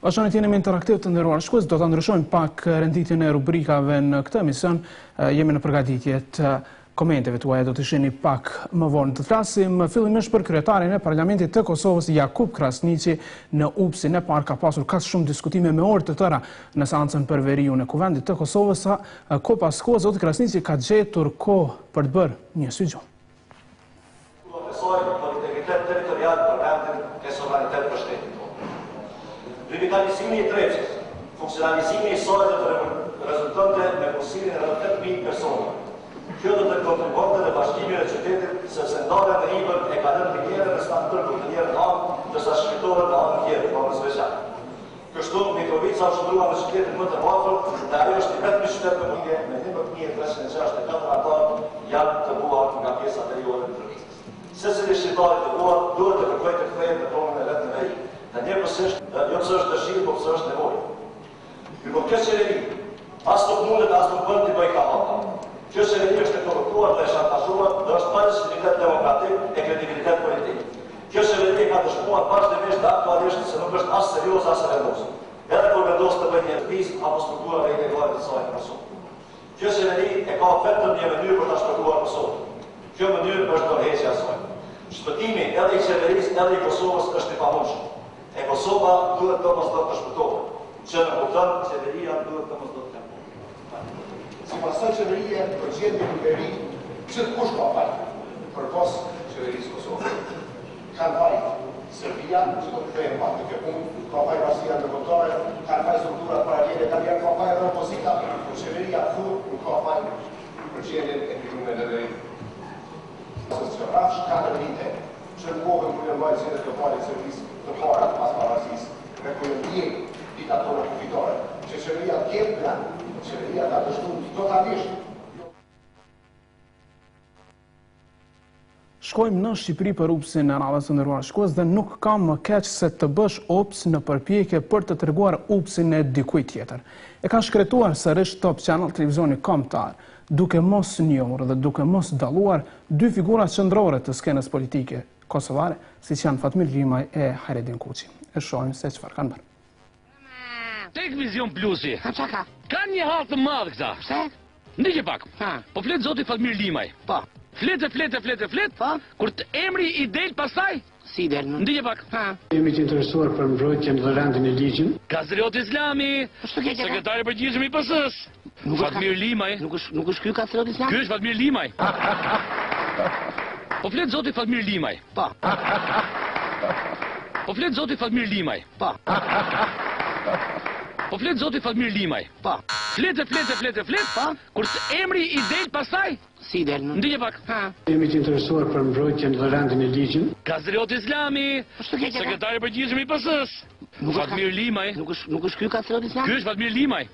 Vazhdoni të jeni me interaktiv të nderuar shikues, do ta ndryshojmë pak renditjen e rubrikave në këtë emision. Jemi në përgatitje të komenteve tuaja, do të shihni pak më vonë. Të flasim fillimisht për kryetarin e Parlamentit të Kosovës, Jakub Krasniqi. Në UPS-in e parë ka pasur kaq shumë diskutime me orë të tëra në seancën për veriun e Kuvendit të Kosovës, sa kohë pas kohë zoti Krasniqi ka gjetur kohë për të bërë një sugjon. Revitalizimi i Trepçës, funksionalizimi i saj do të rezultonte me punësimin e 8.000 persona. Kjo do të kontribuonte në bashkimin e qytetit, sepse ndarja në Ivër e ka lënë të tjerë në stan tërku të njerë në anë, ndërsa shkëtohet në anë tjerë, pa më special. Kështu, Mitrovica është ndrua në qytetin më të afër, dhe ajo është i vetmi qytet në Mungje me 11.364 anëtar janë të buar nga pjesa veriore të Trepçës. Secili shqiptar të buar duhet të kërkojë të kthehen në punën e vet të veri. Dhe njëpërsisht, jo pësë është dëshirë, po pësë është nevojë. Kjo qeveri, as nuk mundet, as nuk bënd të bëj ka hapa. Kjo qeveri është e korruptuar dhe shantazhuar dhe është pa legitimitet demokratik e kredibilitet politik. Kjo qeveri ka dëshmuar vazhdimisht dhe aktualisht se nuk është as serioz as vendos. Edhe kur vendos të bëjë një pjesë apo strukturave ilegale të saj në Kosovë. Kjo qeveri e ka vetëm një mënyrë për ta shpëtuar Kosovën. Kjo mënyrë është dorëheqja e saj. Shpëtimi edhe i qeverisë edhe i Kosovës është i pamundur. E Kosova duhet domosdoshmë të shpëtohet, që në kupton qeveria duhet domosdoshmë të shpëtohet. Sipas së qeveria përgjendje në veri, çdo kush ka fajt përpos qeverisë Kosovës. Kanë fajt Serbia, që do të kthehen pak në këtë punë, ka fajt Rasia ndërkombëtare, kanë fajt strukturat paralele italiane, ka fajt opozita, por qeveria nuk ka fajt përgjendjen e ndryshimeve në veri. Së rrafsh 4 vite, që në kohën kërë në bajtë qenë të falit servisë të para pas parasisë, me kërë ndjek diktatorë kufitore, që qeveria kjetë plan, qeveria ka dështu totalisht. Shkojmë në Shqipëri për UPS-in e radhës së nderuar shikues dhe nuk ka më keq se të bësh UPS në përpjekje për të treguar UPS-in e dikujt tjetër. E ka shkretuar sërish Top Channel televizioni kombëtar, duke mos njohur dhe duke mos dalluar dy figura qendrore të skenës politike kosovare, siç janë Fatmir Limaj e Hajredin Kuçi. E shohim se çfarë kanë bërë. Televizion Plusi. Ka një hall të madh këta. Pse? Ndiqe pak. Po flet zoti Fatmir Limaj. Po. Flet. Po. Kur të emri i del pastaj? Si del më? Ndiqe pak. Jemi të interesuar për mbrojtjen dhe rendin e ligjit. Kazrioti Islami, sekretari i përgjithshëm i PS-s. Fatmir Limaj. Nuk është ky Kazrioti Islami? Ky është Fatmir Limaj. Po flet zoti Fatmir Limaj. Po. Po flet zoti Fatmir Limaj. Po. Po flet zoti Fatmir Limaj. Po. Flet. Po. Kur të emri i del pastaj? Si del më? Ndiqe pak. Jemi të interesuar për mbrojtjen dhe rendin e ligjit. Kazrioti Islami, sekretari i përgjithshëm i PS-s. Fatmir Limaj. Nuk është ky Kazrioti Islami? Ky është Fatmir Limaj.